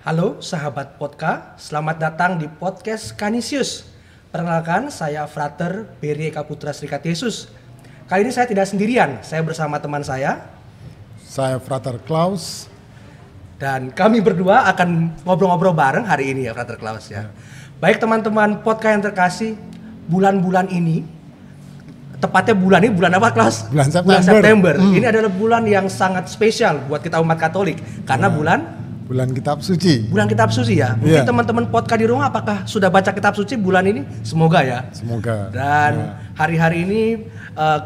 Halo sahabat Podka, selamat datang di podcast Kanisius. Perkenalkan, saya Frater Berry Eka Putra Serikat Yesus. Kali ini saya tidak sendirian, saya bersama teman saya. Saya Frater Klaus. Dan kami berdua akan ngobrol-ngobrol bareng hari ini ya Frater Klaus ya. Baik teman-teman Podka yang terkasih, bulan-bulan ini, tepatnya bulan ini bulan apa Klaus? Bulan September. Ini adalah bulan yang sangat spesial buat kita umat Katolik. Karena Bulan Kitab Suci. Bulan Kitab Suci ya. Mungkin teman-teman Podka di rumah apakah sudah baca Kitab Suci bulan ini? Semoga ya. Semoga. Dan hari-hari ini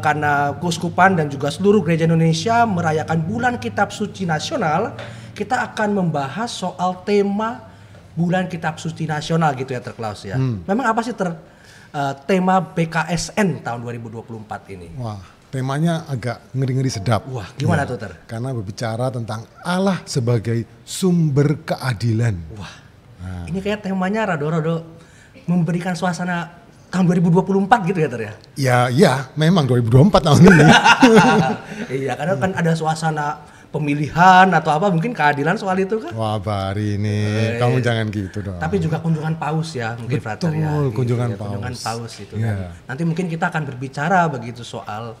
karena Keuskupan dan juga seluruh gereja Indonesia merayakan bulan Kitab Suci Nasional, kita akan membahas soal tema bulan Kitab Suci Nasional gitu ya Klaus ya. Memang apa sih tema BKSN tahun 2024 ini? Wah, temanya agak ngeri-ngeri sedap. Wah, gimana tuh Karena berbicara tentang Allah sebagai sumber keadilan. Wah, ini kayak temanya rada-rada memberikan suasana tahun 2024 gitu ya ya? Ya, memang 2024 tahun ini. Iya, karena kan ada suasana pemilihan atau apa, mungkin keadilan soal itu kan? Wah, Bari ini, kamu jangan gitu dong. Tapi juga kunjungan paus ya, mungkin Frater ya. Betul, kunjungan paus. Kunjungan paus itu kan. Yeah. Nanti mungkin kita akan berbicara begitu soal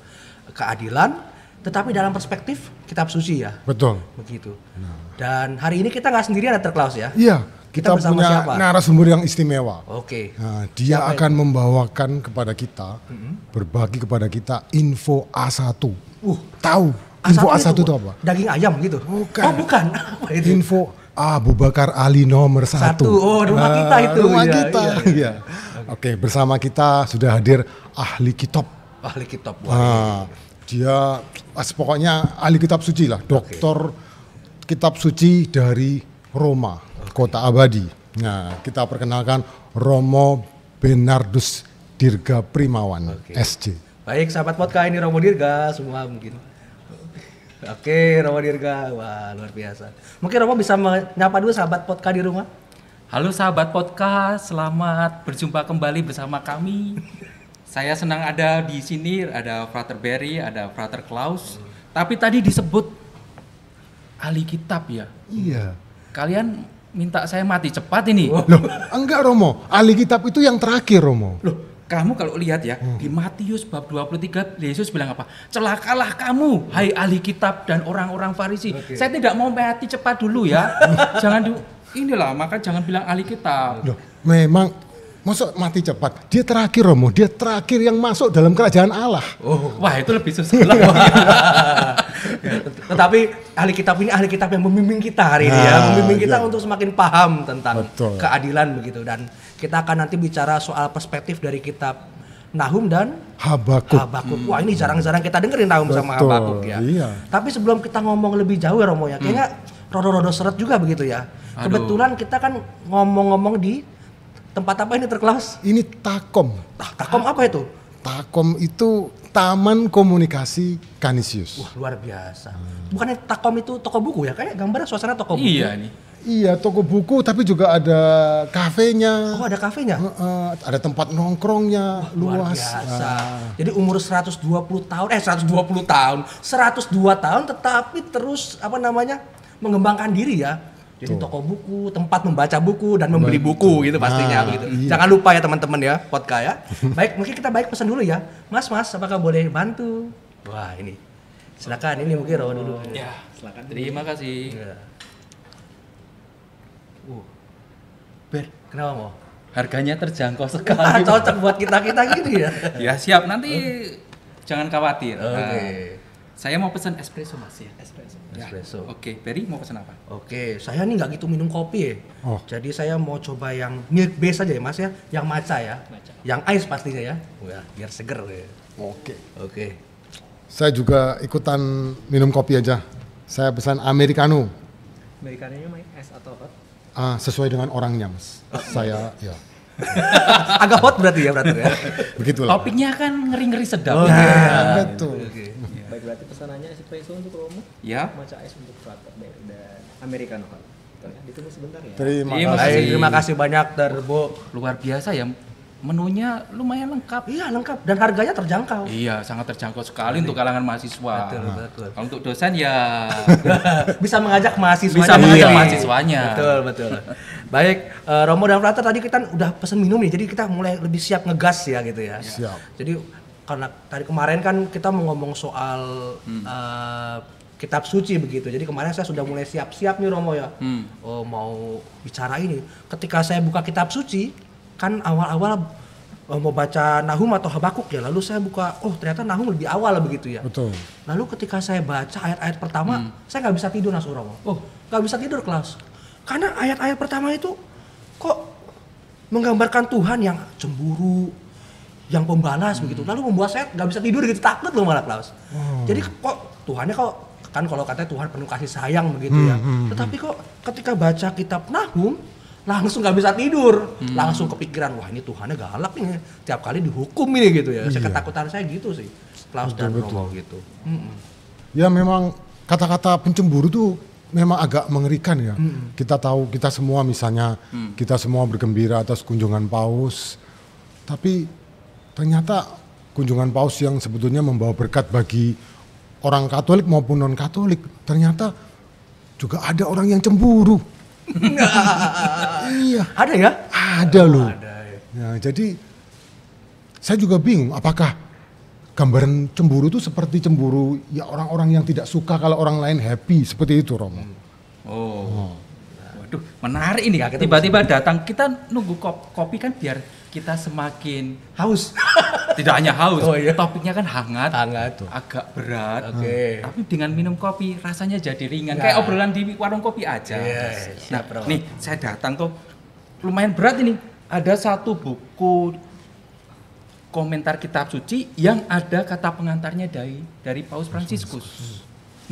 keadilan, tetapi dalam perspektif Kitab Suci ya. Betul. Begitu. Dan hari ini kita nggak sendirian Klaus ya. Iya, kita bersama punya siapa? narasumber yang istimewa. Oke. Nah, dia Siapa akan membawakan kepada kita, berbagi kepada kita info A1. Tahu info A1 itu apa? Daging ayam gitu? Bukan. Oh bukan. Apa itu? Info Abu Bakar Ali nomor 1. Oh, rumah kita itu. Rumah Iya, kita. Iya. Oke, bersama kita sudah hadir ahli kitab. Ahli kitab. Dia pokoknya ahli kitab suci lah, doktor kitab suci dari Roma, kota abadi. Nah, kita perkenalkan Romo Bernardus Dirga Primawan, SJ. Baik, sahabat Podka, ini Romo Dirga semua mungkin. Oke, Romo Dirga, wah luar biasa. Mungkin Romo bisa menyapa dulu sahabat Podka di rumah. Halo sahabat Podka, selamat berjumpa kembali bersama kami. Saya senang ada di sini, ada Frater Berry, ada Frater Klaus. Tapi tadi disebut ahli kitab ya. Iya. Kalian minta saya mati cepat ini. Loh, enggak Romo, ahli kitab itu yang terakhir Romo. Loh, kamu kalau lihat ya, di Matius bab 23, Yesus bilang apa? Celakalah kamu, hai ahli kitab dan orang-orang Farisi. Saya tidak mau mati cepat dulu ya. Maka jangan bilang ahli kitab. Loh, memang masuk mati cepat. Dia terakhir Romo, dia terakhir yang masuk dalam kerajaan Allah. Wah, itu lebih susah lah. Tetapi ahli kitab ini ahli kitab yang membimbing kita hari ini ya, membimbing kita untuk semakin paham tentang keadilan begitu. Dan kita akan nanti bicara soal perspektif dari kitab Nahum dan Habakuk. Wah, ini jarang-jarang kita dengerin Nahum sama Habakuk ya. Iya. Tapi sebelum kita ngomong lebih jauh ya Romo ya, kayaknya rodo-rodo seret juga begitu ya. Kebetulan kita kan ngomong-ngomong di tempat apa ini Klaus? Ini Takom. Takom apa itu? Takom itu Taman Komunikasi Kanisius. Wah, luar biasa. Bukannya Takom itu toko buku ya? Kayak gambarnya suasana toko buku. Iya nih. Iya, toko buku tapi juga ada kafenya. Oh, ada kafenya? Ada tempat nongkrongnya luas. Luar biasa. Jadi umur 120 tahun, 102 tahun tetapi terus mengembangkan diri ya. Jadi toko buku, tempat membaca buku dan membeli buku gitu pastinya begitu. Iya. Jangan lupa ya teman-teman ya, Podka ya. Baik, mungkin kita pesan dulu ya. Mas, apakah boleh bantu? Wah, ini. Silakan, ini mungkin Romo dulu. Ya, silakan. Terima kasih. Ya. Ber, kenapa mau? Harganya terjangkau sekali. Cocok buat kita-kita gini ya. Ya, siap. Nanti jangan khawatir. Oke. Saya mau pesan espresso Mas ya. Espresso. Oke, Berry mau pesan apa? Oke, saya nih nggak gitu minum kopi ya. Jadi saya mau coba yang milk base aja ya Mas ya, yang matcha ya. Yang ice pastinya ya. Wah, biar seger ya. Oke. Saya juga ikutan minum kopi aja. Saya pesan americano. Americanonya es atau hot? Sesuai dengan orangnya Mas. Saya ya. Agak hot berarti ya. Begitulah. Topiknya kan ngeri-ngeri sedap. Betul. Baik, berarti pesanannya espresso untuk Romo, Ya. matcha ice untuk Frater Berry dan americano hot. Ditunggu sebentar ya. Terima kasih. Terima kasih banyak Terbo. Luar biasa ya. menunya lumayan lengkap. Iya, lengkap dan harganya terjangkau. Iya, sangat terjangkau sekali untuk kalangan mahasiswa. Betul. Kalau untuk dosen ya Bisa mengajak mahasiswanya. bisa mengajak Iya. mahasiswanya. Betul. Baik, Romo dan Frater tadi kita udah pesen minum nih, jadi kita mulai lebih siap ngegas ya gitu ya. Siap. Jadi karena tadi kemarin kan kita mau ngomong soal kitab suci begitu. Jadi kemarin saya sudah mulai siap-siap nih Romo ya. Oh, mau bicara ini. Ketika saya buka kitab suci, kan awal-awal mau baca Nahum atau Habakuk ya. Lalu saya buka, oh ternyata Nahum lebih awal begitu ya. Betul. Lalu ketika saya baca ayat-ayat pertama, saya nggak bisa tidur Mas Romo. Oh, nggak bisa tidur kelas. Karena ayat-ayat pertama itu kok menggambarkan Tuhan yang cemburu, yang pembalas begitu. Lalu membuat saya nggak bisa tidur gitu, takut loh malah kelas. Jadi kok Tuhannya kok kan kalau katanya Tuhan penuh kasih sayang begitu ya. Tetapi kok ketika baca kitab Nahum langsung nggak bisa tidur, langsung kepikiran wah ini Tuhannya galak nih, tiap kali dihukum ini gitu ya. Saya ketakutan saya gitu sih, Klaus dan Romo gitu. Ya memang kata-kata pencemburu tuh memang agak mengerikan ya. Kita tahu kita semua misalnya kita semua bergembira atas kunjungan Paus, tapi ternyata kunjungan Paus yang sebetulnya membawa berkat bagi orang Katolik maupun non Katolik, ternyata juga ada orang yang cemburu. Iya. Ada ya? Ada loh. Ada ya. Ya, jadi saya juga bingung apakah gambaran cemburu itu seperti cemburu ya orang-orang yang tidak suka kalau orang lain happy seperti itu Romo. Oh. Waduh, menarik ini. Ya, kita Tiba-tiba datang, kita nunggu kopi kan biar kita semakin Haus. tidak hanya haus, Oh, iya. topiknya kan hangat, Hangat. agak berat. Oke. Tapi dengan minum kopi rasanya jadi ringan, Ya. kayak obrolan di warung kopi aja. Iya, Nah, siap, Bro. nih saya datang tuh lumayan berat ini. Ada satu buku komentar kitab suci yang ada kata pengantarnya dari Paus Fransiskus.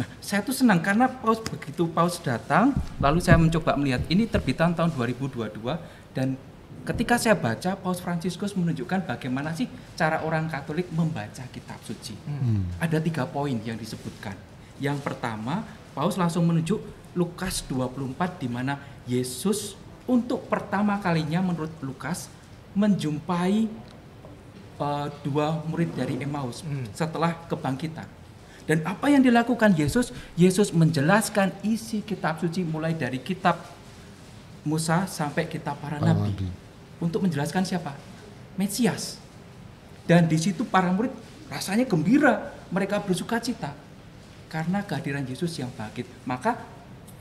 Nah, saya tuh senang karena begitu Paus datang, lalu saya mencoba melihat ini terbitan tahun 2022 dan ketika saya baca, Paus Fransiskus menunjukkan bagaimana sih cara orang Katolik membaca kitab suci. Ada 3 poin yang disebutkan. Yang pertama, Paus langsung menunjuk Lukas 24 di mana Yesus untuk pertama kalinya menurut Lukas menjumpai 2 murid dari Emmaus setelah kebangkitan. Dan apa yang dilakukan Yesus? Yesus menjelaskan isi kitab suci mulai dari kitab Musa sampai kitab para nabi. Untuk menjelaskan siapa? Mesias. Dan di situ para murid rasanya gembira, mereka bersuka cita karena kehadiran Yesus yang bangkit. Maka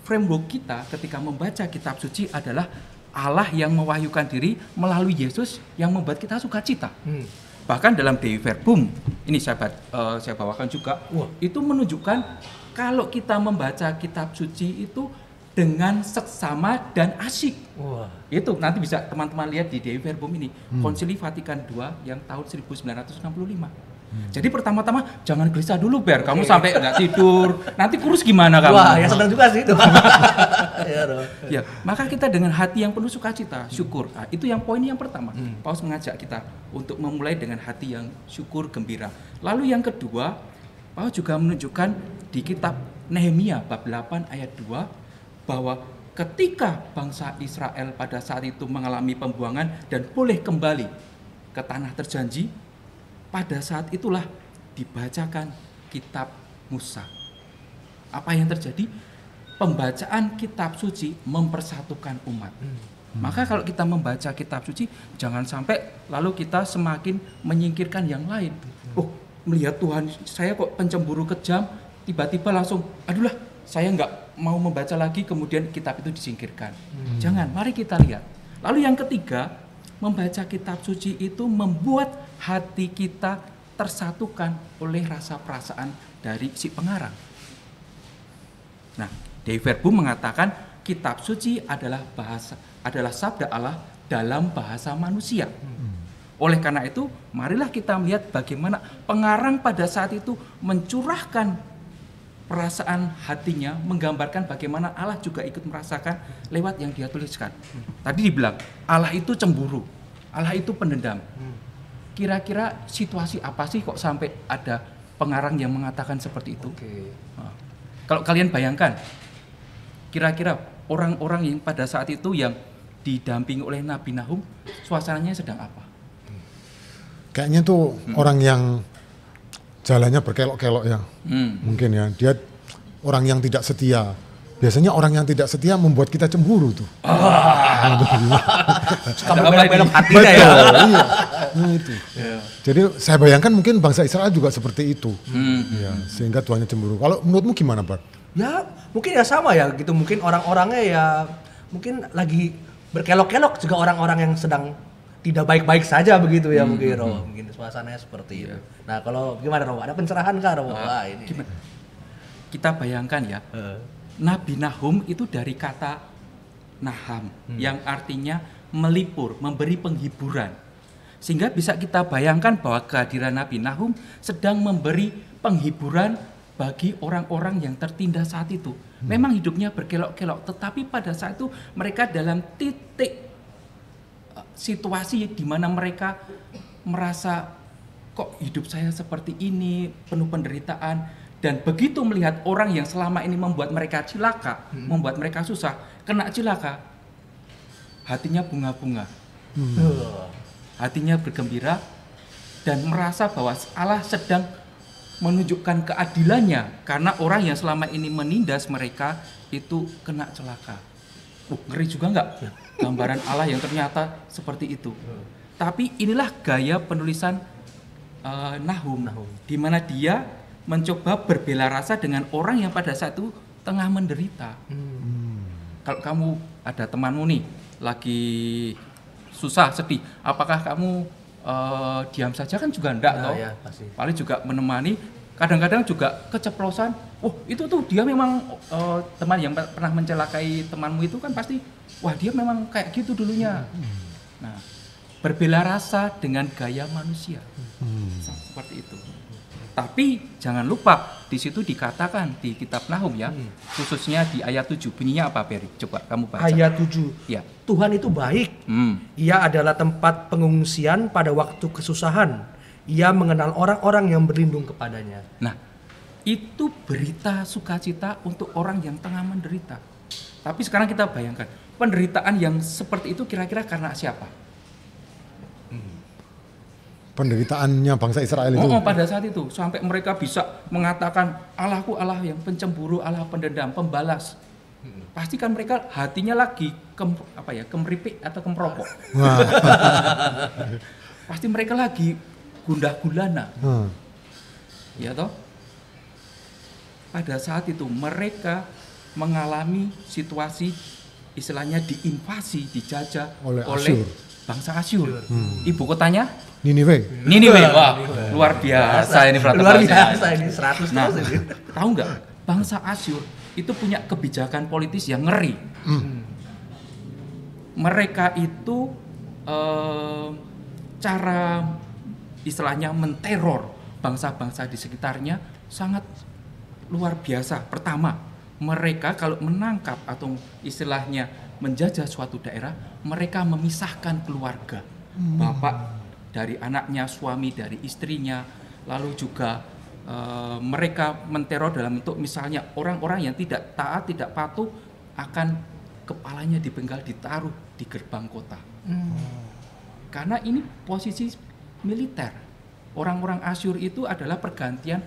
framework kita ketika membaca kitab suci adalah Allah yang mewahyukan diri melalui Yesus yang membuat kita sukacita. Bahkan dalam Dei Verbum, ini saya bawakan juga, itu menunjukkan kalau kita membaca kitab suci itu dengan seksama dan asyik. Itu nanti bisa teman-teman lihat di Dei Verbum ini, Konsili Vatikan II yang tahun 1965. Jadi pertama-tama jangan gelisah dulu Ber, kamu sampai nggak tidur, nanti kurus gimana kamu? Wah, ya senang juga sih itu. Ya, maka kita dengan hati yang penuh sukacita, syukur. Nah, itu yang poin yang pertama. Paus mengajak kita untuk memulai dengan hati yang syukur, gembira. Lalu yang kedua, Paus juga menunjukkan di kitab Nehemia bab 8 ayat 2 bahwa ketika bangsa Israel pada saat itu mengalami pembuangan dan boleh kembali ke tanah terjanji, pada saat itulah dibacakan kitab Musa. Apa yang terjadi? Pembacaan kitab suci mempersatukan umat. Maka kalau kita membaca kitab suci, jangan sampai lalu kita semakin menyingkirkan yang lain. Oh, melihat Tuhan, saya kok pencemburu kejam, tiba-tiba langsung, aduh lah, saya nggak mau membaca lagi, kemudian kitab itu disingkirkan. Jangan, mari kita lihat. Lalu yang ketiga, membaca kitab suci itu membuat hati kita tersatukan oleh rasa perasaan dari si pengarang. Nah, Dei Verbum mengatakan kitab suci adalah sabda Allah dalam bahasa manusia. Oleh karena itu, marilah kita melihat bagaimana pengarang pada saat itu mencurahkan perasaan hatinya, menggambarkan bagaimana Allah juga ikut merasakan lewat yang dia tuliskan. Tadi dibilang, Allah itu cemburu, Allah itu pendendam. Kira-kira situasi apa sih kok sampai ada pengarang yang mengatakan seperti itu? Nah, kalau kalian bayangkan, kira-kira orang-orang yang pada saat itu yang didampingi oleh Nabi Nahum, suasananya sedang apa? kayaknya tuh orang yang jalannya berkelok-kelok ya. Mungkin ya, dia orang yang tidak setia. Biasanya orang yang tidak setia membuat kita cemburu tuh. Suka belok-belok hatinya ya. Betul, iya. Nah, itu. Jadi saya bayangkan mungkin bangsa Israel juga seperti itu. Ya, sehingga Tuhannya cemburu. Kalau menurutmu gimana, Bar? Ya mungkin ya sama ya gitu, mungkin orang-orangnya ya mungkin lagi berkelok-kelok juga orang-orang yang sedang tidak baik-baik saja begitu ya mungkin Roh. Mungkin suasananya seperti itu. Nah kalau gimana Roh? Ada pencerahan kah Roh? Wah ini. Gimana? Kita bayangkan ya, Nabi Nahum itu dari kata Naham yang artinya melipur, memberi penghiburan. Sehingga bisa kita bayangkan bahwa kehadiran Nabi Nahum sedang memberi penghiburan bagi orang-orang yang tertindas saat itu. Memang hidupnya berkelok-kelok, tetapi pada saat itu mereka dalam titik situasi di mana mereka merasa kok hidup saya seperti ini, penuh penderitaan, dan begitu melihat orang yang selama ini membuat mereka cilaka, membuat mereka susah, kena cilaka, hatinya bunga-bunga, hatinya bergembira, dan merasa bahwa Allah sedang menunjukkan keadilannya karena orang yang selama ini menindas mereka itu kena celaka. Ngeri juga nggak? Gambaran Allah yang ternyata seperti itu. Tapi inilah gaya penulisan Nahum, di mana dia mencoba berbela rasa dengan orang yang pada saat itu tengah menderita. Kalau kamu ada temanmu nih lagi susah, sedih, apakah kamu diam saja? Kan juga enggak, toh. Ya, pasti. Paling juga menemani, kadang-kadang juga keceplosan. Oh itu tuh dia memang teman yang pernah mencelakai temanmu itu kan pasti, wah dia memang kayak gitu dulunya. Nah, berbela rasa dengan gaya manusia, seperti itu. Tapi jangan lupa di situ dikatakan di kitab Nahum ya, khususnya di ayat 7, bunyinya apa Peri? Coba kamu baca. Ayat 7. Ya. Tuhan itu baik. Ia adalah tempat pengungsian pada waktu kesusahan. Ia mengenal orang-orang yang berlindung kepadanya. Nah, itu berita sukacita untuk orang yang tengah menderita. Tapi sekarang kita bayangkan, penderitaan yang seperti itu kira-kira karena siapa? Penderitaannya bangsa Israel itu. Pada saat itu sampai mereka bisa mengatakan Allahku Allah yang pencemburu, Allah pendendam, pembalas. Pasti kan mereka hatinya lagi kemeripik atau kemropok. Pasti mereka lagi gundah gulana. Ya toh? Pada saat itu mereka mengalami situasi istilahnya diinvasi, dijajah oleh bangsa Asyur. Ibu kotanya Niniwe. Wah, luar biasa ini peraturan. Luar biasa ini 100 Nah, terus ini. tahu nggak? Bangsa Asyur itu punya kebijakan politis yang ngeri. Mereka itu cara istilahnya menteror bangsa-bangsa di sekitarnya sangat luar biasa. Pertama, mereka kalau menangkap atau istilahnya menjajah suatu daerah, mereka memisahkan keluarga. Bapak dari anaknya, suami dari istrinya, lalu juga mereka menteror dalam bentuk misalnya orang-orang yang tidak taat, tidak patuh akan kepalanya dipenggal, ditaruh di gerbang kota. Karena ini posisi militer. Orang-orang Asyur itu adalah pergantian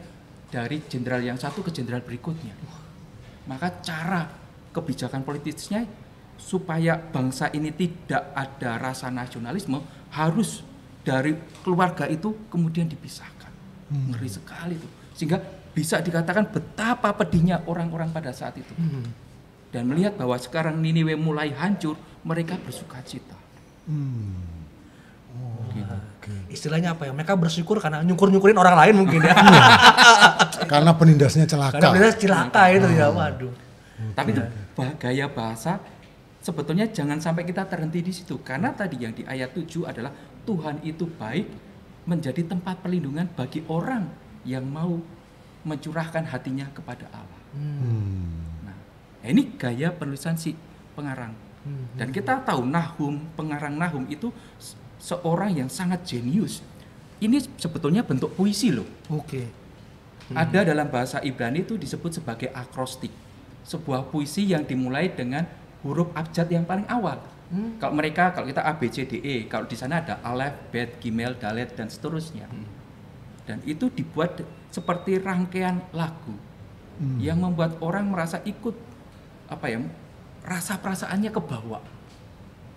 dari jenderal yang satu ke jenderal berikutnya. Maka cara kebijakan politisnya supaya bangsa ini tidak ada rasa nasionalisme harus dari keluarga itu kemudian dipisahkan. Ngeri sekali itu. Sehingga bisa dikatakan betapa pedihnya orang-orang pada saat itu. Dan melihat bahwa sekarang Niniwe mulai hancur, mereka bersukacita. Gitu. Istilahnya apa ya? Mereka bersyukur karena nyukur-nyukurin orang lain mungkin ya. Karena penindasnya celaka. Karena penindasnya celaka itu ya, waduh. Tapi itu gaya bahasa sebetulnya jangan sampai kita terhenti di situ. Karena tadi yang di ayat 7 adalah Tuhan itu baik menjadi tempat perlindungan bagi orang yang mau mencurahkan hatinya kepada Allah. Nah, ini gaya penulisan si pengarang. Dan kita tahu Nahum, pengarang Nahum itu seorang yang sangat jenius. Ini sebetulnya bentuk puisi loh. Oke. Ada dalam bahasa Ibrani itu disebut sebagai akrostik. Sebuah puisi yang dimulai dengan huruf abjad yang paling awal. Kalau kita A, B, C, D, E, kalau di sana ada Alef, Bet, Gimel, Dalet, dan seterusnya. Dan itu dibuat seperti rangkaian lagu yang membuat orang merasa ikut, rasa perasaannya kebawa.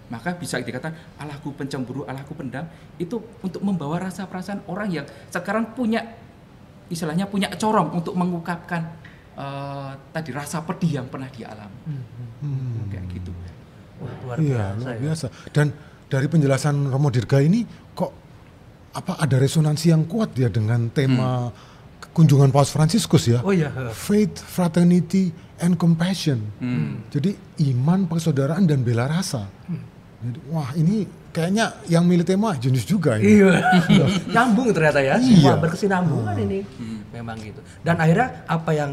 Maka bisa dikatakan Allahku pencemburu, Allahku pendam, itu untuk membawa rasa perasaan orang yang sekarang punya corong untuk mengungkapkan tadi rasa pedih yang pernah dialami. Kayak gitu. Wah, luar Iya, biasa. luar Ya. biasa. Dan dari penjelasan Romo Dirga ini kok ada resonansi yang kuat ya dengan tema kunjungan Paus Fransiskus ya. Oh iya. Faith, fraternity, and compassion. Jadi iman, persaudaraan dan bela rasa. Jadi, wah ini kayaknya yang milih tema jenius juga ini. Iya. Nyambung ternyata ya. Iya. Semua berkesinambungan ini. Memang gitu. Dan akhirnya apa yang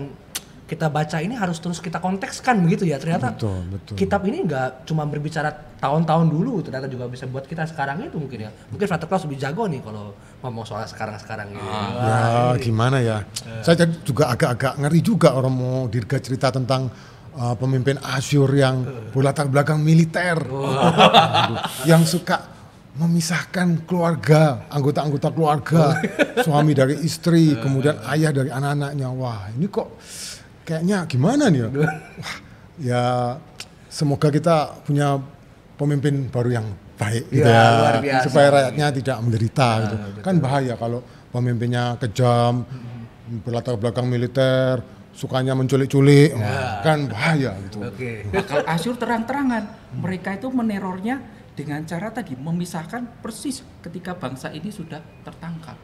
kita baca ini harus terus kita kontekskan begitu ya. Ternyata Betul. kitab ini nggak cuma berbicara tahun-tahun dulu, ternyata juga bisa buat kita sekarang itu mungkin ya. Mungkin Frater Klaus lebih jago nih kalau ngomong soal sekarang-sekarang ini. Ya gimana ya. Saya juga agak-agak ngeri juga orang mau Dirga cerita tentang pemimpin Asyur yang berlatar belakang militer. Aduh, yang suka memisahkan keluarga, anggota-anggota keluarga, suami dari istri, kemudian ayah dari anak-anaknya. Wah ini kok kayaknya gimana nih ya? Wah, ya semoga kita punya pemimpin baru yang baik gitu Ya, ya, luar biasa. supaya rakyatnya tidak menderita gitu. Kan bahaya kalau pemimpinnya kejam, berlatar belakang militer, sukanya menculik-culik, wah, kan bahaya gitu. Oke. Nah, kalau Asyur terang-terangan, mereka itu menerornya dengan cara tadi memisahkan persis ketika bangsa ini sudah tertangkap.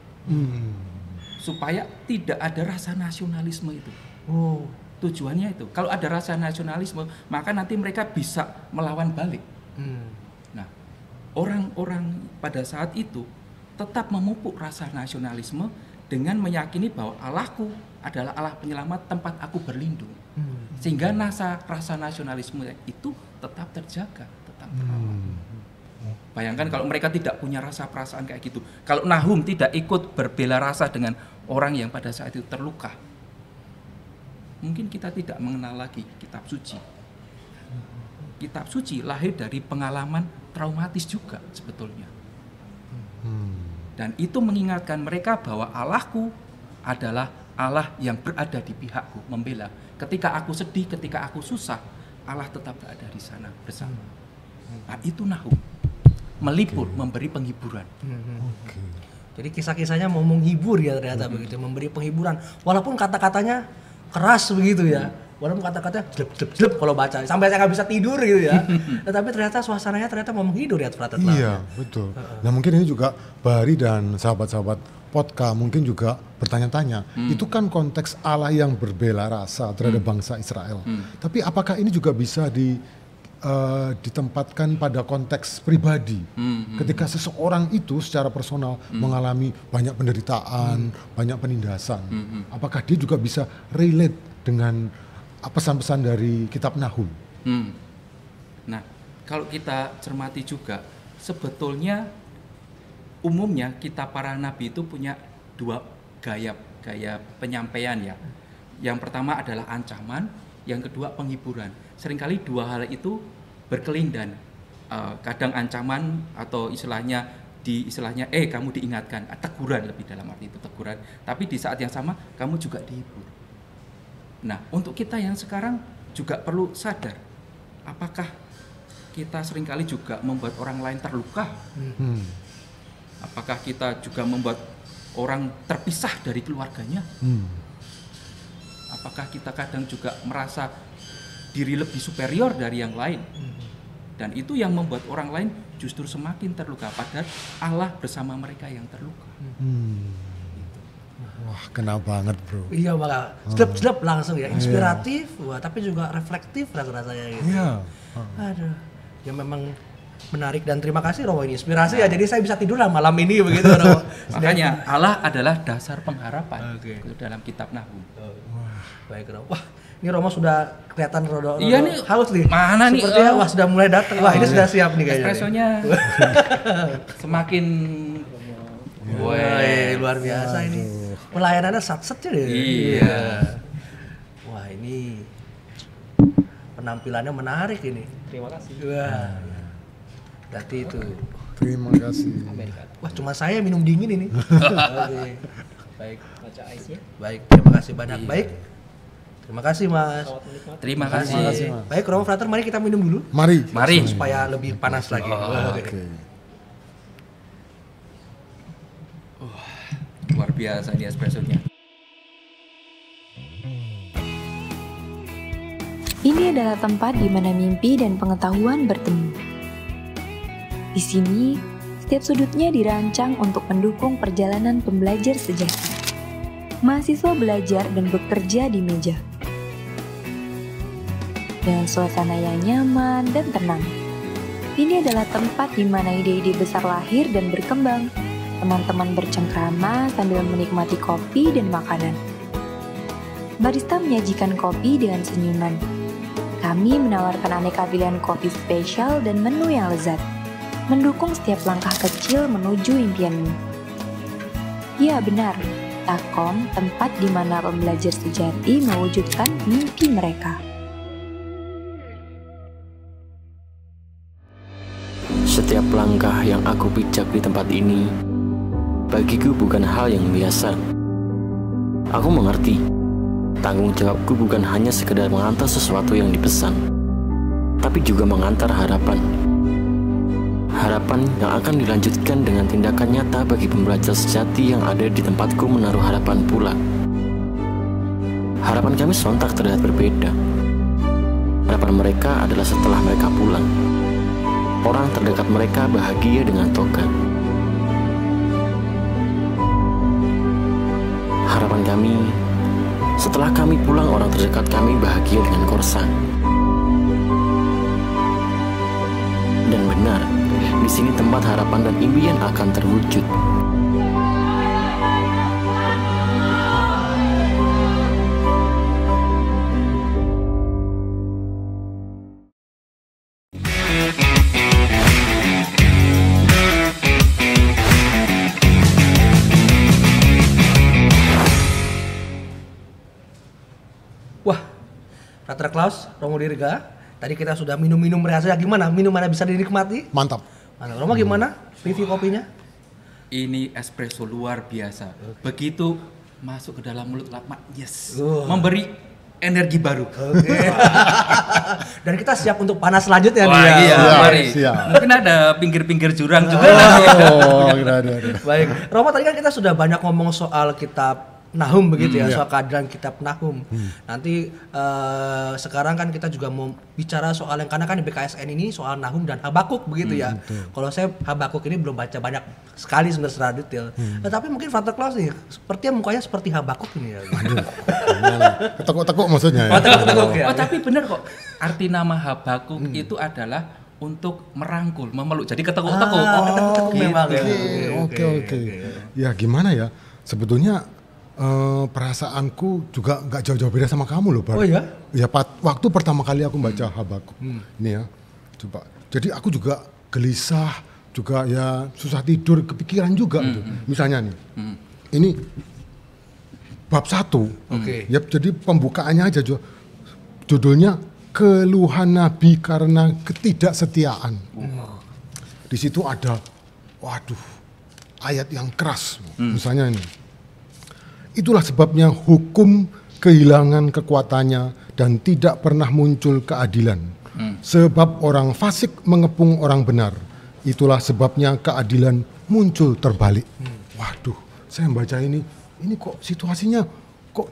Supaya tidak ada rasa nasionalisme itu. Oh. Tujuannya itu. Kalau ada rasa nasionalisme, maka nanti mereka bisa melawan balik. Nah, orang-orang pada saat itu tetap memupuk rasa nasionalisme dengan meyakini bahwa Allahku adalah Allah penyelamat tempat aku berlindung. Sehingga rasa nasionalisme itu tetap terjaga, tetap terawat. Bayangkan kalau mereka tidak punya rasa perasaan kayak gitu. Kalau Nahum tidak ikut berbela rasa dengan orang yang pada saat itu terluka, mungkin kita tidak mengenal lagi kitab suci. Kitab suci lahir dari pengalaman traumatis juga sebetulnya. Dan itu mengingatkan mereka bahwa Allahku adalah Allah yang berada di pihakku, membela. Ketika aku sedih, ketika aku susah, Allah tetap berada di sana bersama. Nah, itu Nahum. Melipur, memberi penghiburan. Jadi kisah-kisahnya mau menghibur ya ternyata begitu, memberi penghiburan. Walaupun kata-katanya keras begitu ya. Walaupun kata-katanya jelep kalau baca, sampai saya nggak bisa tidur gitu ya. Tetapi ternyata suasananya ternyata mau menghibur ya Frater Klaus. Iya, betul. Nah mungkin ini juga Bahari dan sahabat-sahabat Podka mungkin juga bertanya-tanya, itu kan konteks Allah yang berbela rasa terhadap bangsa Israel. Tapi apakah ini juga bisa ditempatkan pada konteks pribadi? Ketika seseorang itu secara personal mengalami banyak penderitaan, banyak penindasan, apakah dia juga bisa relate dengan pesan-pesan dari kitab Nahum? Nah, kalau kita cermati juga, sebetulnya umumnya kita para nabi itu punya dua gaya penyampaian ya. Yang pertama adalah ancaman, yang kedua penghiburan. Seringkali dua hal itu berkelindan. Kadang ancaman atau istilahnya kamu diingatkan, teguran lebih dalam arti itu teguran. Tapi di saat yang sama kamu juga dihibur. Nah, untuk kita yang sekarang juga perlu sadar, apakah kita seringkali juga membuat orang lain terluka? Apakah kita juga membuat orang terpisah dari keluarganya? Apakah kita kadang juga merasa diri lebih superior dari yang lain? Dan itu yang membuat orang lain justru semakin terluka, padahal Allah bersama mereka yang terluka. Wah, kena banget bro. Iya malah sedep langsung ya, inspiratif, wah, tapi juga reflektif rasanya gitu. Iya. Aduh, ya memang menarik dan terima kasih Romo ini inspirasi ya. Jadi saya bisa tidur lah malam ini begitu Romo. Makanya Allah adalah dasar pengharapan itu dalam kitab Nahum. Baik Romo. Wah, ini Romo sudah kelihatan rodo. Iya nih, haus nih. mana nih? Sepertinya wah sudah mulai datang. Wah, ini sudah siap nih kayaknya. Espressonya semakin Wah, luar biasa ini. Pelayanannya sat-set ya. Iya. Wah, ini penampilannya menarik ini. Terima kasih. Wah. Berarti itu. Terima kasih. Wah, cuma saya minum dingin ini. Oke. Baik. Baca ice-nya. Baik, terima kasih banyak. Baik. Terima kasih, Mas. Selamat menikmati. Terima Terima kasih, kasih. Mas. Baik, Romo Frater, mari kita minum dulu Mari. Mari. supaya lebih panas lagi. Oke. Luar biasa ini espressonya. Ini adalah tempat di mana mimpi dan pengetahuan bertemu. Di sini, setiap sudutnya dirancang untuk mendukung perjalanan pembelajar sejati. Mahasiswa belajar dan bekerja di meja. Dengan suasana yang nyaman dan tenang. Ini adalah tempat di mana ide-ide besar lahir dan berkembang. Teman-teman bercengkrama sambil menikmati kopi dan makanan. Barista menyajikan kopi dengan senyuman. Kami menawarkan aneka pilihan kopi spesial dan menu yang lezat, mendukung setiap langkah kecil menuju impianmu. Ya benar, Takom, tempat di mana pembelajar sejati mewujudkan mimpi mereka. Setiap langkah yang aku pijak di tempat ini, bagiku bukan hal yang biasa. Aku mengerti. Tanggung jawabku bukan hanya sekedar mengantar sesuatu yang dipesan, tapi juga mengantar harapan. Harapan yang akan dilanjutkan dengan tindakan nyata bagi pembelajar sejati yang ada di tempatku menaruh harapan pula. Harapan kami sontak terlihat berbeda. Harapan mereka adalah setelah mereka pulang, orang terdekat mereka bahagia dengan toga. Harapan kami, setelah kami pulang, orang terdekat kami bahagia dengan korsa. Dan benar, di sini tempat harapan dan impian akan terwujud. Wah, Frater Klaus, Romo Dirga, tadi kita sudah minum-minum rasanya gimana? Minumannya bisa dinikmati? Mantap. Mana, Romo gimana? Review kopinya? Ini espresso luar biasa. Begitu masuk ke dalam mulut lama, yes. Wah. Memberi energi baru. Oke. Dan kita siap untuk panas selanjutnya Wah, nih ya. iya, Siap, mari. siap. Mungkin ada pinggir-pinggir jurang juga. Oh, ada. Baik, Romo tadi kan kita sudah banyak ngomong soal kitab Nahum begitu ya, iya. soal keadilan kitab Nahum. Nanti sekarang kan kita juga mau bicara soal yang karena kan di BKSN ini soal Nahum dan Habakuk begitu ya. Kalau saya Habakuk ini belum baca banyak sekali sebenarnya secara detail. Tapi mungkin Frater Klaus nih, sepertinya mukanya seperti Habakuk ini ya. Ketekuk-tekuk maksudnya ya. Oh, teguk-teguk ya. Oh, tapi benar kok. Arti nama Habakuk itu adalah untuk merangkul, memeluk. Jadi ketekuk-tekuk. Ketekuk-tekuk memang ya. Oke. Ya gimana ya? Sebetulnya perasaanku juga nggak jauh-jauh beda sama kamu loh, Bar. Oh iya? Ya waktu pertama kali aku baca Habakuk ini ya, coba. Jadi aku juga gelisah, juga ya susah tidur, kepikiran juga gitu. Misalnya nih, ini bab 1. Oke. Ya jadi pembukaannya aja judulnya keluhan Nabi karena ketidaksetiaan. Di situ ada, waduh, ayat yang keras. Misalnya ini. Itulah sebabnya hukum kehilangan kekuatannya dan tidak pernah muncul keadilan. Sebab orang fasik mengepung orang benar. Itulah sebabnya keadilan muncul terbalik. Waduh, saya membaca ini kok situasinya kok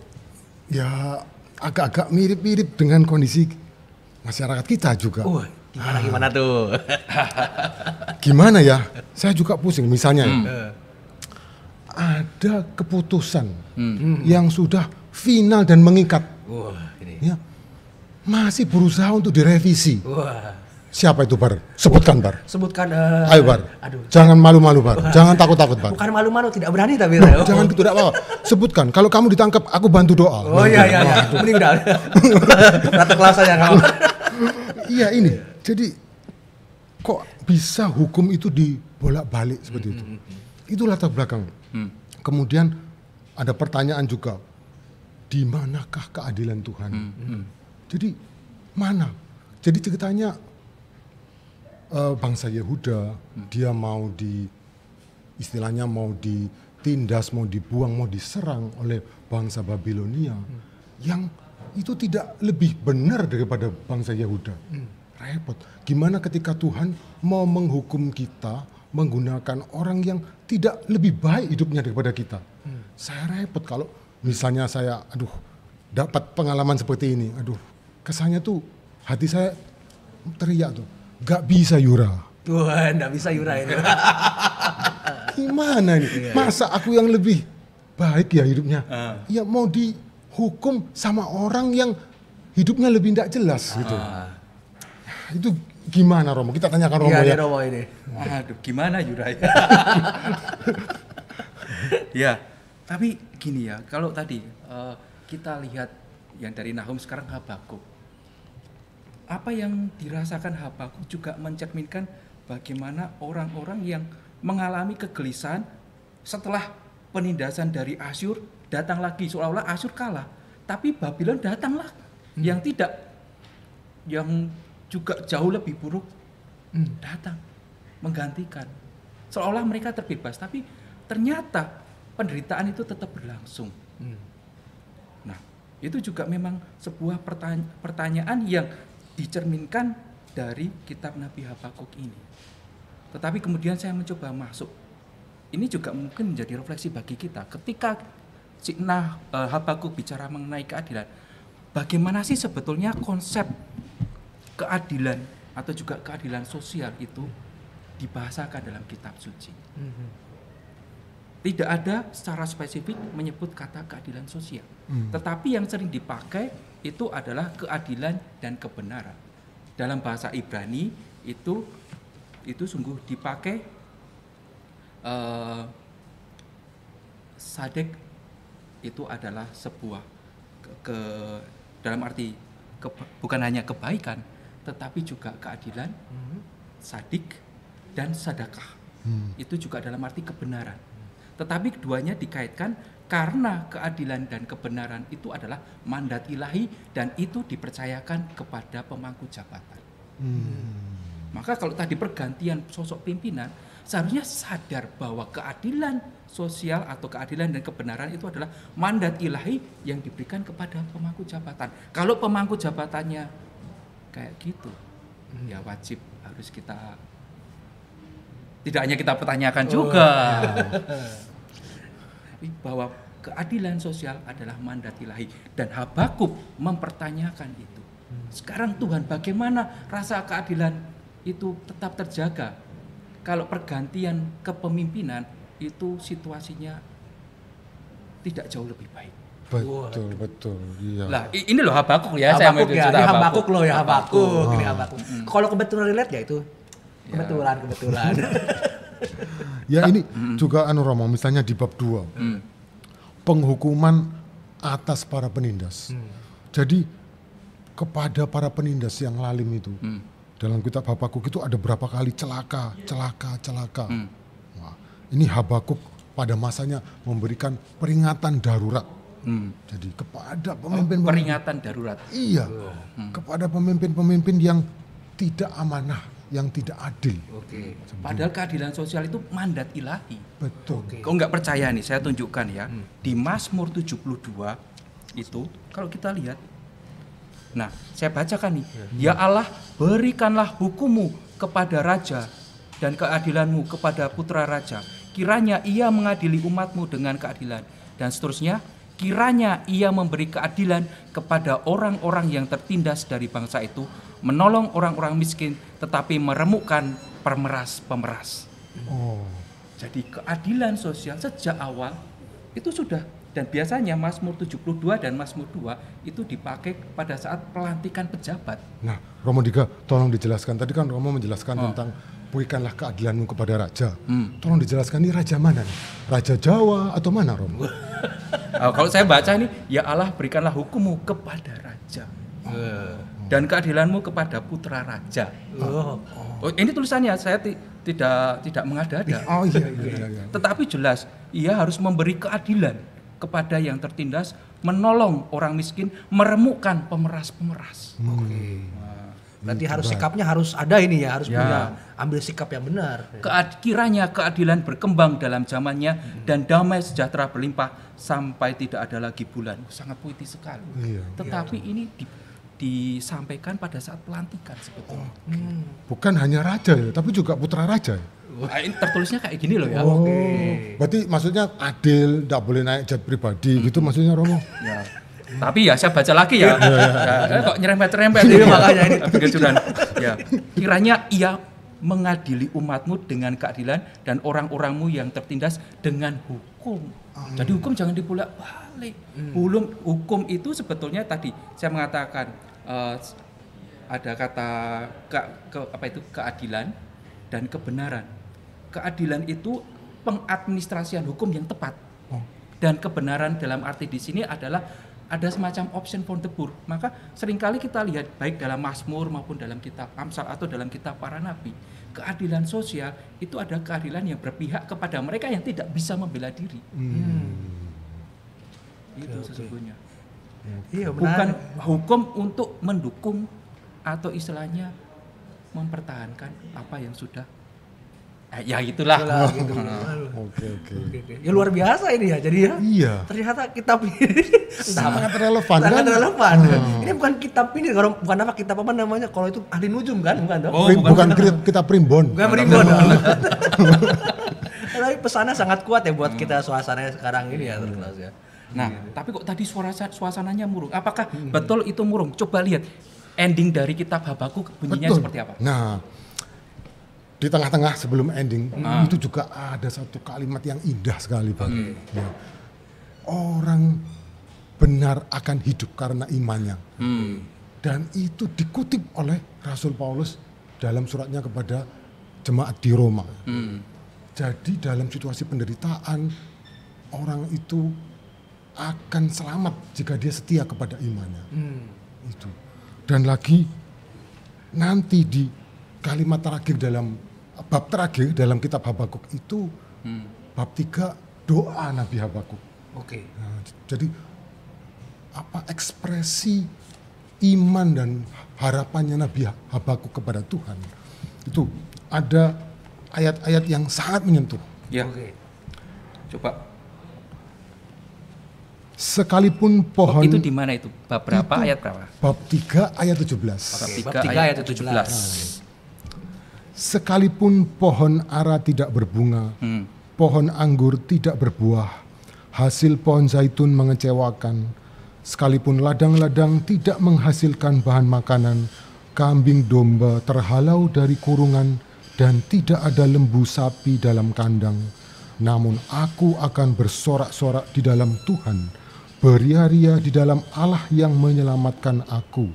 ya agak-agak mirip-mirip dengan kondisi masyarakat kita juga. Gimana tuh? Gimana ya? Saya juga pusing. Misalnya ada keputusan yang sudah final dan mengikat. Ya, masih berusaha untuk direvisi. Siapa itu, Bar? Sebutkan, Bar. Sebutkan. Ayo, Bar. Aduh. Jangan malu-malu, Bar. Jangan takut-takut, Bar. Bukan malu-malu, tidak berani tapi. Jangan gitu, tidak apa-apa. Sebutkan. Kalau kamu ditangkap, aku bantu doa. Oh iya. Mending udah. Frater Klaus aja kamu. Iya ini. Jadi kok bisa hukum itu dibolak-balik seperti itu? Itu latar belakang. Kemudian ada pertanyaan juga, di manakah keadilan Tuhan? Jadi mana? Jadi ceritanya bangsa Yehuda, dia mau istilahnya mau ditindas, mau dibuang, mau diserang oleh bangsa Babilonia, yang itu tidak lebih benar daripada bangsa Yehuda. Repot. Gimana ketika Tuhan mau menghukum kita menggunakan orang yang tidak lebih baik hidupnya daripada kita? Saya repot kalau misalnya saya, dapat pengalaman seperti ini, kesannya tuh hati saya teriak tuh, gak bisa Yura. Tuhan, gak bisa Yura ini. Gimana ini? Masa aku yang lebih baik ya hidupnya? Ya mau dihukum sama orang yang hidupnya lebih tidak jelas gitu. Itu gimana Romo? Kita tanyakan Romo ya. Romo ini. Aduh, gimana Yura ya? Ya, tapi gini ya, kalau tadi kita lihat yang dari Nahum sekarang Habakuk. Apa yang dirasakan Habakuk juga mencerminkan bagaimana orang-orang yang mengalami kegelisahan setelah penindasan dari Asyur datang lagi, seolah-olah Asyur kalah, tapi Babylon datanglah yang juga jauh lebih buruk datang menggantikan, seolah mereka terbebas, tapi ternyata penderitaan itu tetap berlangsung. Nah, itu juga memang sebuah pertanyaan yang dicerminkan dari kitab Nabi Habakuk ini. Tetapi kemudian saya mencoba masuk. Ini juga mungkin menjadi refleksi bagi kita. Ketika Habakuk bicara mengenai keadilan, bagaimana sih sebetulnya konsep keadilan atau juga keadilan sosial itu dibahasakan dalam kitab suci? Tidak ada secara spesifik menyebut kata keadilan sosial. Tetapi yang sering dipakai itu adalah keadilan dan kebenaran. Dalam bahasa Ibrani itu sungguh dipakai sadek itu adalah sebuah dalam arti bukan hanya kebaikan tetapi juga keadilan, sadik dan sedekah. Itu juga dalam arti kebenaran. Tetapi keduanya dikaitkan karena keadilan dan kebenaran itu adalah mandat ilahi dan itu dipercayakan kepada pemangku jabatan. Maka kalau tadi pergantian sosok pimpinan, seharusnya sadar bahwa keadilan sosial atau keadilan dan kebenaran itu adalah mandat ilahi yang diberikan kepada pemangku jabatan. Kalau pemangku jabatannya kayak gitu, ya wajib harus kita tidak hanya kita pertanyakan juga. Bahwa keadilan sosial adalah mandat ilahi dan Habakuk mempertanyakan itu. Sekarang Tuhan, bagaimana rasa keadilan itu tetap terjaga kalau pergantian kepemimpinan itu situasinya tidak jauh lebih baik? Betul, iya. Lah ini loh Habakuk ya, Habakuk saya ya, ini Habakuk loh ya, Habakuk. Ini Habakuk. Kalau kebetulan relate ya itu kebetulan. Ya ini juga Romo, misalnya di bab 2 penghukuman atas para penindas. Jadi kepada para penindas yang lalim itu dalam kitab Habakuk itu ada berapa kali celaka. Wah, ini Habakuk pada masanya memberikan peringatan darurat. Jadi kepada pemimpin peringatan darurat. Iya, kepada pemimpin-pemimpin yang tidak amanah, yang tidak adil. Padahal keadilan sosial itu mandat ilahi. Betul. Kok nggak percaya nih, saya tunjukkan ya. Di Mazmur 72 itu, kalau kita lihat, nah saya bacakan nih. Ya Allah, berikanlah hukum-Mu kepada raja dan keadilan-Mu kepada putra raja. Kiranya ia mengadili umat-Mu dengan keadilan. Dan seterusnya, kiranya ia memberi keadilan kepada orang-orang yang tertindas dari bangsa itu, menolong orang-orang miskin, tetapi meremukkan pemeras-pemeras. Jadi keadilan sosial sejak awal itu sudah, dan biasanya Mazmur 72 dan Mazmur 2 itu dipakai pada saat pelantikan pejabat. Nah, Romo Diga, tolong dijelaskan. Tadi kan Romo menjelaskan tentang berikanlah keadilan-Mu kepada raja. Tolong dijelaskan, ini raja mana nih? Raja Jawa atau mana, Romo? Kalau saya baca ini, ya Allah berikanlah hukum-Mu kepada raja. Dan keadilan-Mu kepada putra raja. Ini tulisannya, saya tidak mengada-ada. Iya. Tetapi jelas, ia harus memberi keadilan kepada yang tertindas, menolong orang miskin, meremukkan pemeras-pemeras. Berarti harus sikapnya harus ada ini ya, harus Ya. punya ambil sikap yang benar. Kiranya keadilan berkembang dalam zamannya dan damai sejahtera berlimpah sampai tidak ada lagi bulan. Sangat puitis sekali. Iya. Tetapi ini disampaikan pada saat pelantikan sebetulnya. Bukan hanya raja ya, tapi juga putra raja. Nah, ini tertulisnya kayak gini loh ya. Oh, berarti maksudnya adil, tidak boleh naik jet pribadi gitu maksudnya Romo? Ya. Tapi ya saya baca lagi ya. Kok nyerempet-nyerempet Iya, ini makanya ini. kejuran. Ya. Kiranya ia mengadili umatmu dengan keadilan dan orang-orangmu yang tertindas dengan hukum. Jadi hukum jangan dibulak-balik. Hukum itu sebetulnya tadi saya mengatakan ada kata keadilan dan kebenaran. Keadilan itu pengadministrasian hukum yang tepat. Dan kebenaran dalam arti di sini adalah ada semacam option for the poor. Maka seringkali kita lihat baik dalam Mazmur maupun dalam kitab Amsal atau dalam kitab para nabi, keadilan sosial itu ada keadilan yang berpihak kepada mereka yang tidak bisa membela diri. Itu sesungguhnya. Iya, Bukan benar. hukum untuk mendukung atau istilahnya mempertahankan apa yang sudah ya itulah. Itulah, gitu. Aduh. Oke. Oke. Ya luar biasa ini ya. Jadi ya. Iya. Ternyata kitab ini Sangat relevan sangat kan? relevan. Ini bukan kitab ini, kalau bukan apa kitab apa namanya? Kalau itu ahli nujum kan, bukan dong? Oh, Bukan kita primbon. Bukan berimbun. Tapi pesannya sangat kuat ya buat kita suasananya sekarang ini ya, terus ya. Nah, tapi kok tadi suasananya murung? Apakah betul itu murung? Coba lihat ending dari kitab Habakuk bunyinya Betul. seperti apa? Nah, di tengah-tengah sebelum ending itu juga ada satu kalimat yang indah sekali bagi ya. Orang benar akan hidup karena imannya. Dan itu dikutip oleh Rasul Paulus dalam suratnya kepada jemaat di Roma. Jadi dalam situasi penderitaan orang itu akan selamat jika dia setia kepada imannya. Itu. Dan lagi nanti di kalimat terakhir dalam bab terakhir dalam kitab Habakuk itu bab 3 doa Nabi Habakuk. Oke. Nah, jadi apa ekspresi iman dan harapannya Nabi Habakuk kepada Tuhan itu ada ayat-ayat yang sangat menyentuh. Ya. Oke. Coba. Sekalipun pohon Itu di mana itu? Bab berapa? Itu Ayat berapa? bab 3 ayat 17. Bab Bab 3 ayat 17. Sekalipun pohon ara tidak berbunga, pohon anggur tidak berbuah, hasil pohon zaitun mengecewakan, sekalipun ladang-ladang tidak menghasilkan bahan makanan, kambing domba terhalau dari kurungan, dan tidak ada lembu sapi dalam kandang. Namun aku akan bersorak-sorak di dalam Tuhan, beria-ria di dalam Allah yang menyelamatkan aku.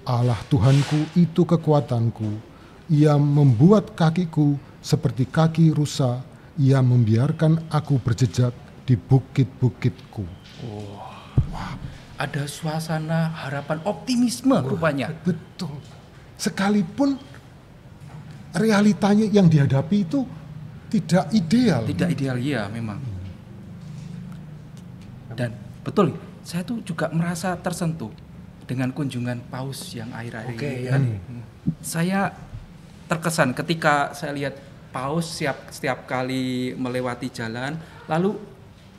Allah Tuhanku itu kekuatanku. Ia membuat kakiku seperti kaki rusa. Ia membiarkan aku berjejak di bukit-bukitku. Ada suasana harapan optimisme rupanya. Betul. Sekalipun realitanya yang dihadapi itu tidak ideal. Tidak ideal, ya memang. Dan betul, saya tuh juga merasa tersentuh dengan kunjungan Paus yang akhir-akhir Oke, ini. ya. Dan saya terkesan ketika saya lihat Paus setiap kali melewati jalan, lalu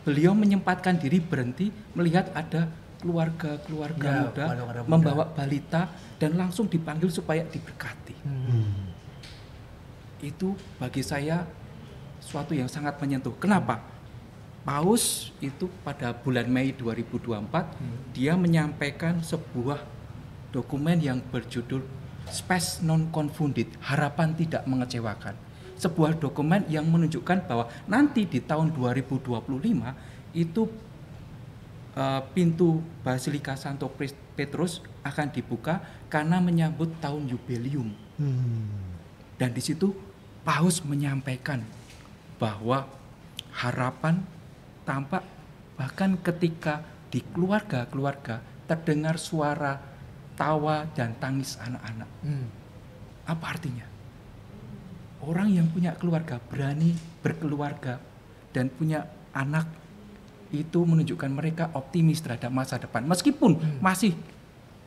beliau menyempatkan diri berhenti melihat ada keluarga-keluarga Ya, muda keluarga muda. membawa balita dan langsung dipanggil supaya diberkati. Itu bagi saya suatu yang sangat menyentuh. Kenapa? Paus itu pada bulan Mei 2024 dia menyampaikan sebuah dokumen yang berjudul Spes Non Confundit, harapan tidak mengecewakan. Sebuah dokumen yang menunjukkan bahwa nanti di tahun 2025 itu pintu Basilika Santo Petrus akan dibuka karena menyambut tahun jubileum. Dan di situ Paus menyampaikan bahwa harapan tampak bahkan ketika di keluarga-keluarga terdengar suara tawa dan tangis anak-anak. Apa artinya? Orang yang punya keluarga berani berkeluarga dan punya anak itu menunjukkan mereka optimis terhadap masa depan meskipun masih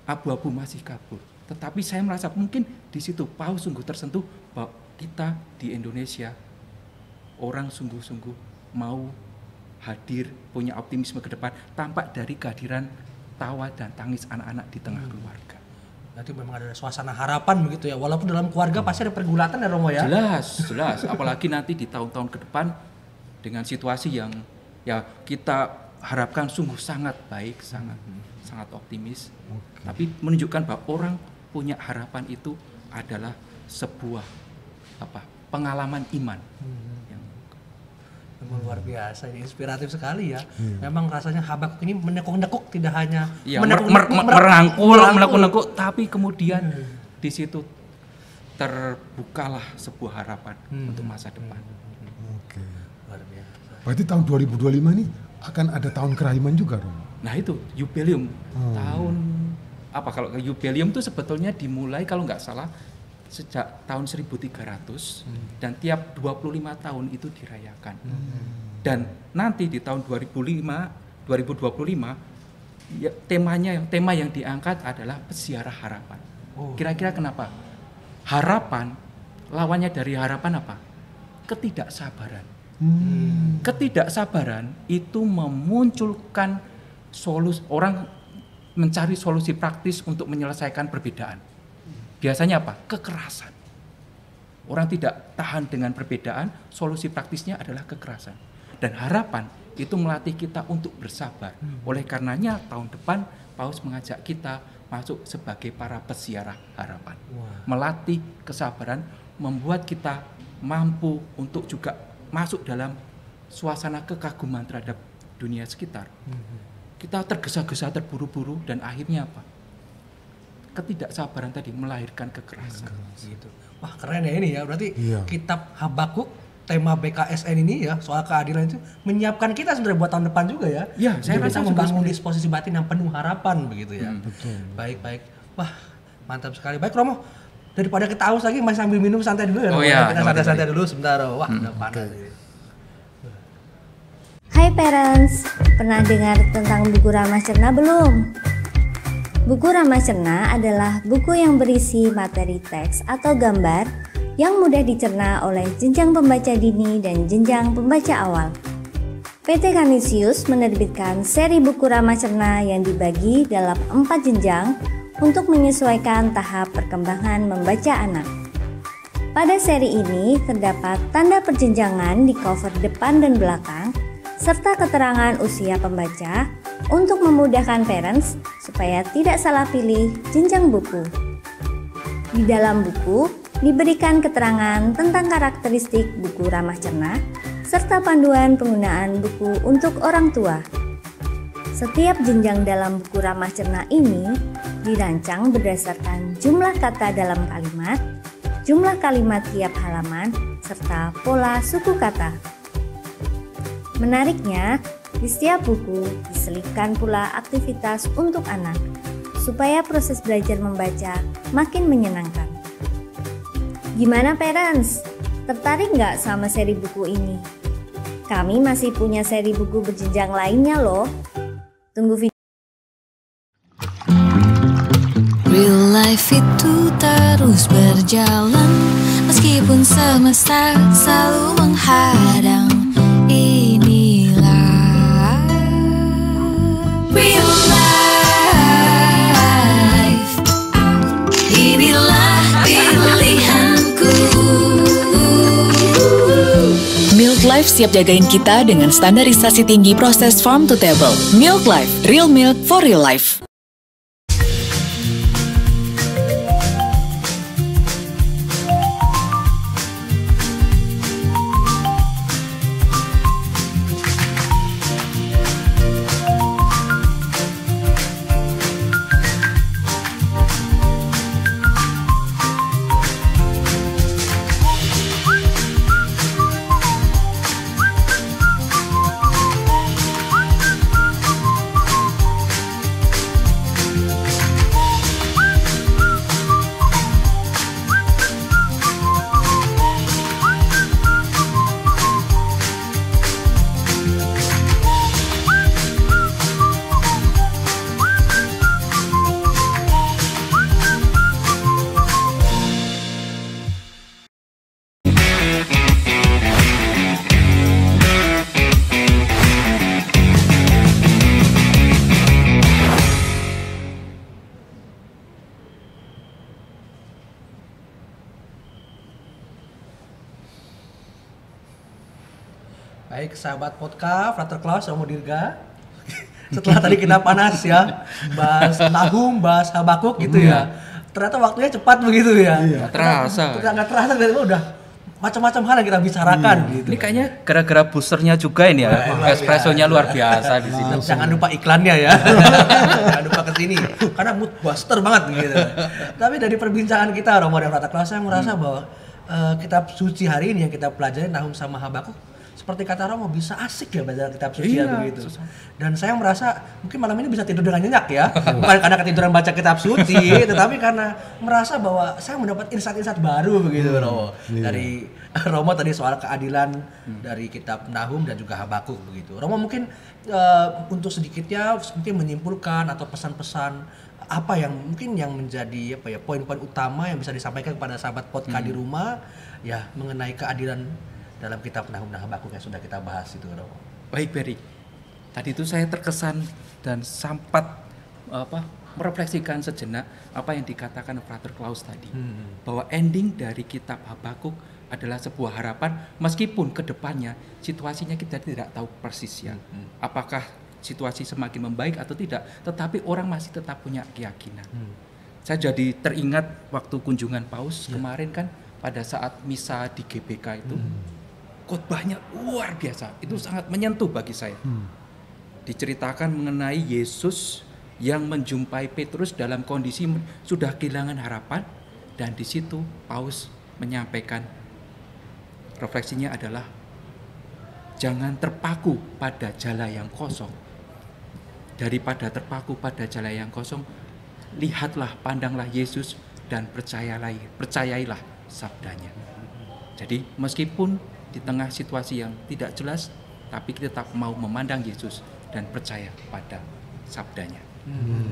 abu-abu, masih kabur. Tetapi saya merasa mungkin di situ Paus sungguh tersentuh bahwa kita di Indonesia orang sungguh-sungguh mau hadir, punya optimisme ke depan, tampak dari kehadiran tawa dan tangis anak-anak di tengah keluarga. Berarti memang ada suasana harapan begitu ya, walaupun dalam keluarga pasti ada pergulatan ya Romo ya. Jelas, apalagi nanti di tahun-tahun ke depan dengan situasi yang ya kita harapkan sungguh sangat baik, sangat optimis. Tapi menunjukkan bahwa orang punya harapan itu adalah sebuah pengalaman iman. Memang luar biasa, ini inspiratif sekali ya. Memang rasanya Habakuk ini menekuk-nekuk, tidak hanya merangkul, tapi kemudian di situ terbukalah sebuah harapan untuk masa depan. Oke. Luar biasa. Berarti tahun 2025 ini akan ada tahun kerahiman juga dong? Nah itu jubileum tahun kalau jubileum itu sebetulnya dimulai kalau nggak salah sejak tahun 1300 dan tiap 25 tahun itu dirayakan. Dan nanti di tahun 2025 ya, tema yang diangkat adalah peziarah harapan. Kira-kira kenapa? Harapan, lawannya dari harapan apa? Ketidaksabaran. Ketidaksabaran itu memunculkan orang mencari solusi praktis untuk menyelesaikan perbedaan. Biasanya apa? Kekerasan. Orang tidak tahan dengan perbedaan, solusi praktisnya adalah kekerasan. Dan harapan itu melatih kita untuk bersabar. Oleh karenanya tahun depan Paus mengajak kita masuk sebagai para peziarah harapan. Melatih kesabaran, membuat kita mampu untuk juga masuk dalam suasana kekaguman terhadap dunia sekitar. Kita tergesa-gesa, terburu-buru, dan akhirnya apa? Ketidaksabaran tadi melahirkan kekerasan. Gitu. Wah keren ya ini ya, berarti kitab Habakuk, tema BKSN ini ya, soal keadilan itu menyiapkan kita sebenarnya buat tahun depan juga ya. Iya, saya rasa membangun disposisi batin yang penuh harapan begitu ya. Betul. Baik. Wah mantap sekali. Baik Romo, daripada kita haus lagi masih sambil minum santai dulu ya. Kita santai-santai dulu sebentar. Wah udah panas ini. Hai parents, pernah dengar tentang buku Ramah Cerna belum? Buku Ramah Cerna adalah buku yang berisi materi teks atau gambar yang mudah dicerna oleh jenjang pembaca dini dan jenjang pembaca awal. PT Canisius menerbitkan seri buku Ramah Cerna yang dibagi dalam 4 jenjang untuk menyesuaikan tahap perkembangan membaca anak. Pada seri ini terdapat tanda perjenjangan di cover depan dan belakang, serta keterangan usia pembaca untuk memudahkan parents supaya tidak salah pilih jenjang buku. Di dalam buku diberikan keterangan tentang karakteristik buku Ramah Cerna serta panduan penggunaan buku untuk orang tua. Setiap jenjang dalam buku Ramah Cerna ini dirancang berdasarkan jumlah kata dalam kalimat, jumlah kalimat tiap halaman, serta pola suku kata. Menariknya, di setiap buku diselipkan pula aktivitas untuk anak, supaya proses belajar membaca makin menyenangkan. Gimana parents? Tertarik nggak sama seri buku ini? Kami masih punya seri buku berjenjang lainnya loh. Tunggu video. Real life itu terus berjalan, meskipun semesta selalu menghadang. Inilah real life, inilah pilihanku. Milk Life siap jagain kita dengan standarisasi tinggi proses farm to table. Milk Life, real milk for real life. Baik sahabat podcast, Frater Klaus, Romo Dirga. Setelah tadi kita panas ya, bahas Nahum, bahas Habakuk gitu ya. Ternyata waktunya cepat begitu ya. Nggak terasa. Nggak terasa, udah macam-macam hal yang kita bicarakan gitu. Ini kayaknya gara-gara boosternya juga ini ya. Espressonya luar biasa di sini. Jangan lupa iklannya ya. Jangan lupa kesini karena mood booster banget gitu. Tapi dari perbincangan kita Romo dan Frater Klaus, saya merasa bahwa kitab suci hari ini yang kita pelajari Nahum sama Habakuk, seperti kata Romo, bisa asik ya belajar kitab suci ya begitu. Dan saya merasa mungkin malam ini bisa tidur dengan nyenyak ya. Bukan karena ketiduran baca kitab suci, tetapi karena merasa bahwa saya mendapat insight-insight baru begitu Romo. Dari Romo tadi soal keadilan dari kitab Nahum dan juga Habakuk begitu. Romo mungkin untuk sedikitnya mungkin menyimpulkan atau pesan-pesan apa yang mungkin yang menjadi poin-poin utama yang bisa disampaikan kepada sahabat podcast di rumah ya mengenai keadilan dalam kitab Nahum dan Habakuk yang sudah kita bahas itu, Romo. Baik, Berry. Tadi itu saya terkesan dan sempat merefleksikan sejenak apa yang dikatakan Frater Klaus tadi. Bahwa ending dari kitab Habakuk adalah sebuah harapan meskipun ke depannya situasinya kita tidak tahu persis ya. Apakah situasi semakin membaik atau tidak, tetapi orang masih tetap punya keyakinan. Saya jadi teringat waktu kunjungan Paus kemarin kan pada saat misa di GBK itu. Khotbahnya luar biasa, itu sangat menyentuh bagi saya. Diceritakan mengenai Yesus yang menjumpai Petrus dalam kondisi sudah kehilangan harapan, dan di situ Paus menyampaikan refleksinya adalah jangan terpaku pada jala yang kosong. Daripada terpaku pada jala yang kosong, lihatlah, pandanglah Yesus dan percayailah sabdanya. Jadi meskipun di tengah situasi yang tidak jelas, tapi kita tetap mau memandang Yesus dan percaya pada sabdanya.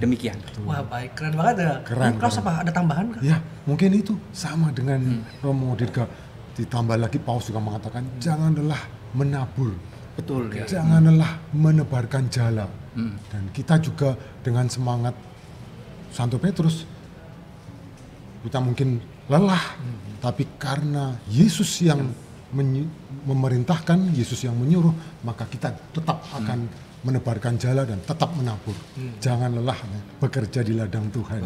Demikian. Wah baik, keren banget ya. Keren. Klaus apa ada tambahan? Ya mungkin itu sama dengan Romo Dirga. Ditambah lagi Paus juga mengatakan jangan lelah menabur. Betul ya. Jangan lelah menebarkan jala. Dan kita juga dengan semangat Santo Petrus, kita mungkin lelah, tapi karena Yesus yang memerintahkan, Yesus yang menyuruh, maka kita tetap akan menebarkan jala dan tetap menabur. Jangan lelah bekerja di ladang Tuhan.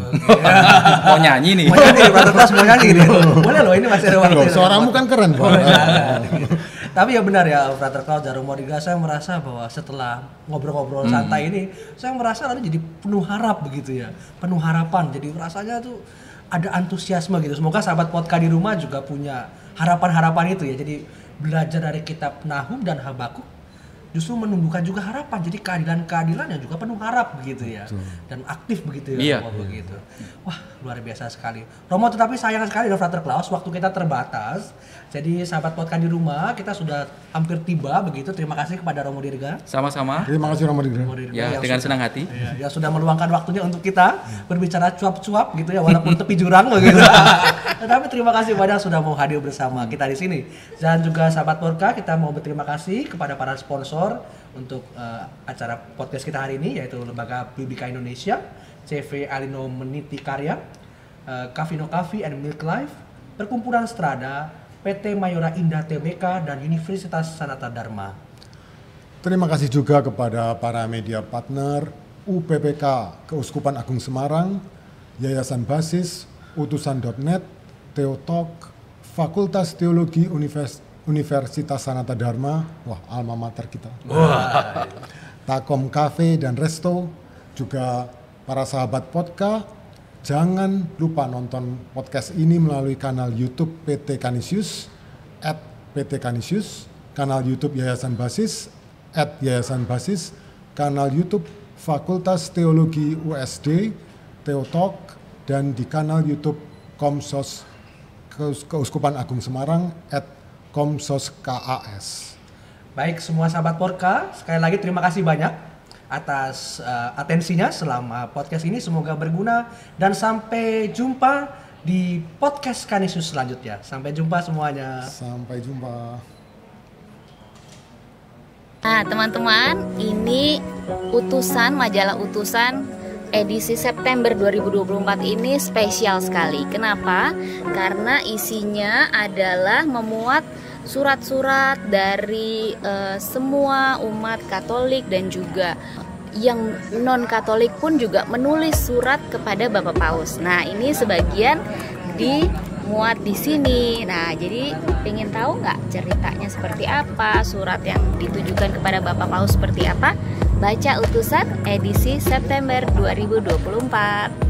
Mau nyanyi nih. Mau nyanyi, Frater Klaus mau nyanyi nih. Boleh loh, ini masih ada waktu. Suaramu kan keren, Pak. Tapi ya benar ya Frater Klaus dan Romo Dirga, saya merasa bahwa setelah ngobrol-ngobrol santai ini, saya merasa lalu jadi penuh harap begitu ya. Penuh harapan, jadi rasanya tuh ada antusiasme gitu. Semoga sahabat podcast di rumah juga punya harapan-harapan itu ya. Jadi belajar dari kitab Nahum dan Habakuk justru menumbuhkan juga harapan. Jadi keadilan-keadilan yang juga penuh harap begitu ya. Dan aktif begitu ya. Romo begitu. Wah, luar biasa sekali. Romo, tetapi sayang sekali Frater Klaus, waktu kita terbatas. Jadi sahabat podcast di rumah, kita sudah hampir tiba begitu. Terima kasih kepada Romo Dirga. Sama-sama. Terima kasih Romo Dirga. Ya, dengan senang hati. Ya sudah meluangkan waktunya untuk kita berbicara cuap-cuap gitu ya, walaupun tepi jurang begitu. Tetapi terima kasih banyak sudah mau hadir bersama kita di sini. Dan juga sahabat podcast, kita mau berterima kasih kepada para sponsor untuk acara podcast kita hari ini, yaitu Lembaga Biblika Indonesia, CV Alino Meniti Karya, Kavino Coffee and Milk Life, Perkumpulan Strada, PT Mayora Indah Tbk, dan Universitas Sanata Dharma. Terima kasih juga kepada para media partner, UPPK Keuskupan Agung Semarang, Yayasan Basis, Utusan.net, Theotalk, Fakultas Teologi Universitas Sanata Dharma, wah alma mater kita. Takom Cafe dan Resto, juga para sahabat podcast. Jangan lupa nonton podcast ini melalui kanal YouTube PT Canisius @PT Canisius, kanal YouTube Yayasan Basis @Yayasan Basis, kanal YouTube Fakultas Teologi USD Theotalk, dan di kanal YouTube Komsos Keuskupan Agung Semarang @Komsos KAS. Baik semua sahabat Porka, sekali lagi terima kasih banyak atas atensinya selama podcast ini, semoga berguna dan sampai jumpa di podcast Canisius selanjutnya. Sampai jumpa semuanya. Sampai jumpa. Nah teman-teman, ini majalah Utusan edisi September 2024 ini spesial sekali. Kenapa? Karena isinya adalah memuat surat-surat dari semua umat Katolik dan juga yang non-Katolik pun juga menulis surat kepada Bapak Paus. Nah, ini sebagian dimuat di sini. Nah, jadi pengen tahu nggak ceritanya seperti apa, surat yang ditujukan kepada Bapak Paus seperti apa? Baca Utusan edisi September 2024.